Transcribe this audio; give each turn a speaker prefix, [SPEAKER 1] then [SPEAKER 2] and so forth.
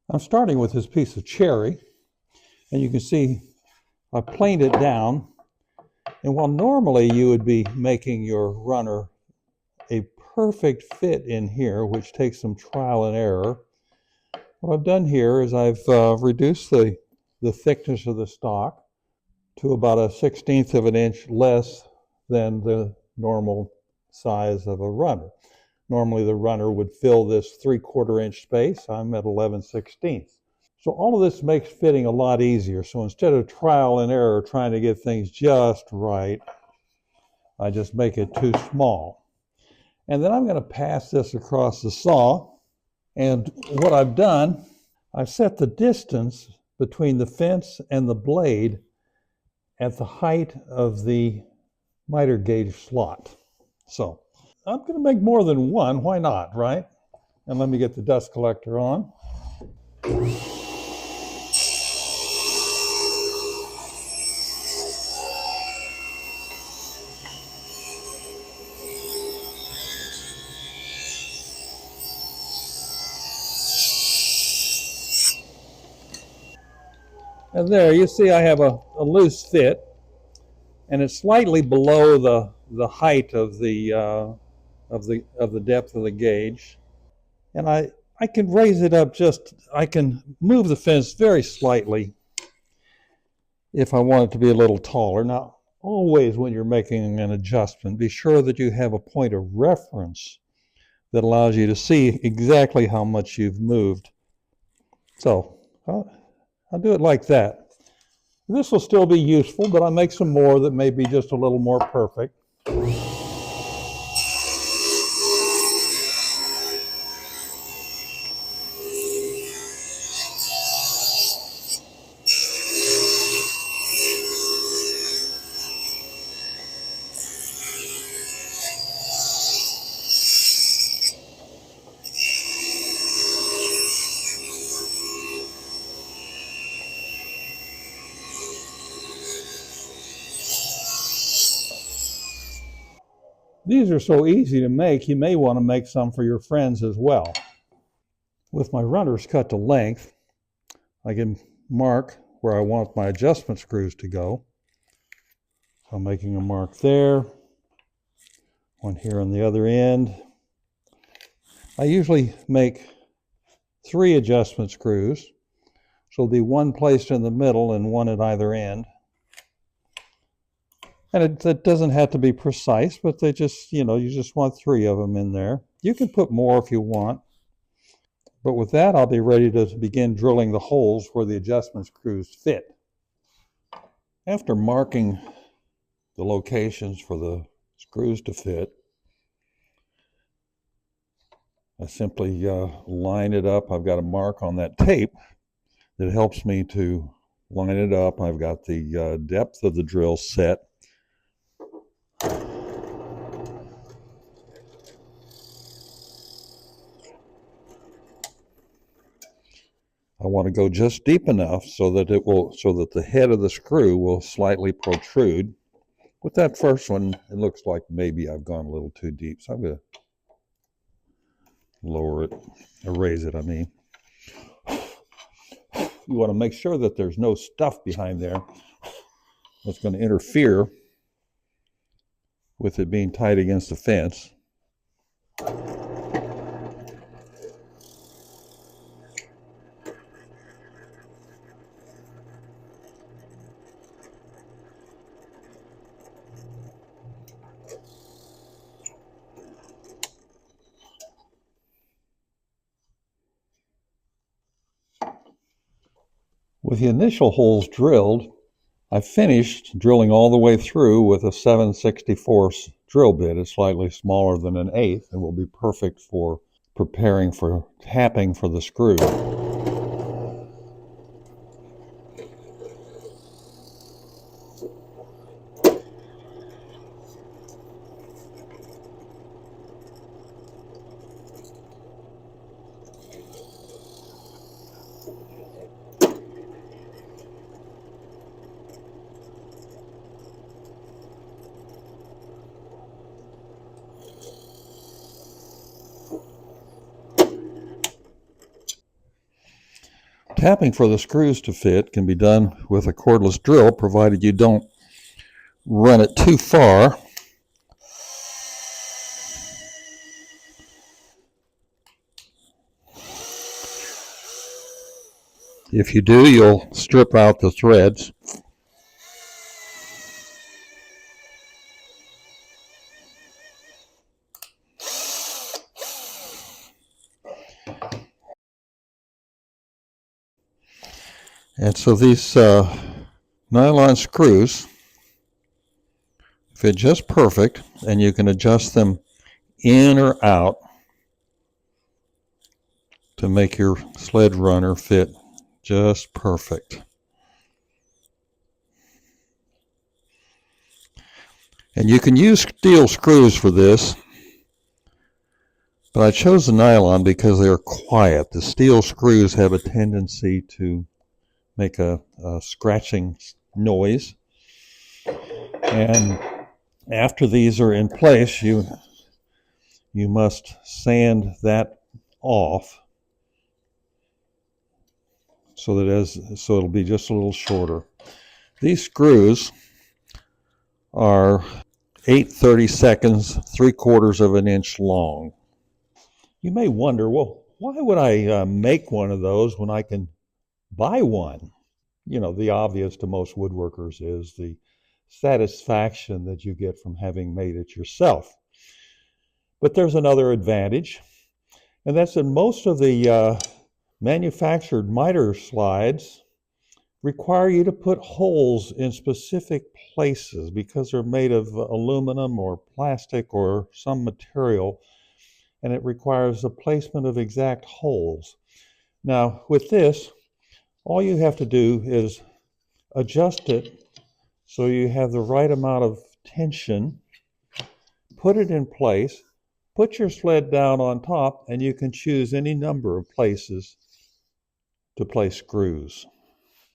[SPEAKER 1] I'm starting with this piece of cherry, and you can see I planed it down. And while normally you would be making your runner a perfect fit in here, which takes some trial and error, what I've done here is I've reduced the thickness of the stock to about a 1/16 of an inch less than the normal size of a runner. Normally the runner would fill this 3/4 inch space. I'm at 11/16. So all of this makes fitting a lot easier. So instead of trial and error trying to get things just right, I just make it too small. And then I'm going to pass this across the saw. And what I've done, I've set the distance between the fence and the blade at the height of the miter gauge slot. So I'm going to make more than one. Why not, right? And let me get the dust collector on. And there, you see I have a loose fit, and it's slightly below the height of the depth of the gauge. And I can raise it up I can move the fence very slightly if I want it to be a little taller. Now, always when you're making an adjustment, be sure that you have a point of reference that allows you to see exactly how much you've moved. So I'll do it like that. This will still be useful, but I'll make some more that may be just a little more perfect. These are so easy to make, you may want to make some for your friends as well. With my runners cut to length, I can mark where I want my adjustment screws to go. So I'm making a mark there, one here on the other end. I usually make 3 adjustment screws, so there'll be one placed in the middle and one at either end. And it doesn't have to be precise, but they just, you just want 3 of them in there. You can put more if you want. But with that, I'll be ready to begin drilling the holes where the adjustment screws fit. After marking the locations for the screws to fit, I simply line it up. I've got a mark on that tape that helps me to line it up. I've got the depth of the drill set. I want to go just deep enough so that the head of the screw will slightly protrude. With that first one, it looks like maybe I've gone a little too deep, so I'm going to lower it, or raise it, I mean. You want to make sure that there's no stuff behind there that's going to interfere with it being tight against the fence. With the initial holes drilled, I finished drilling all the way through with a 7/64 drill bit. It's slightly smaller than an 1/8 and will be perfect for preparing for tapping for the screw. Tapping for the screws to fit can be done with a cordless drill, provided you don't run it too far. If you do, you'll strip out the threads. And so these nylon screws fit just perfect, and you can adjust them in or out to make your sled runner fit just perfect. And you can use steel screws for this, but I chose the nylon because they're quiet. The steel screws have a tendency to make a scratching noise. And after these are in place, you must sand that off so it'll be just a little shorter. These screws are 8/32, 3/4 of an inch long. You may wonder, well, why would I make one of those when I can buy one? You know, the obvious to most woodworkers is the satisfaction that you get from having made it yourself. But there's another advantage, and that's that most of the manufactured miter slides require you to put holes in specific places because they're made of aluminum or plastic or some material, and it requires the placement of exact holes. Now, with this, all you have to do is adjust it so you have the right amount of tension, put it in place, put your sled down on top, and you can choose any number of places to place screws.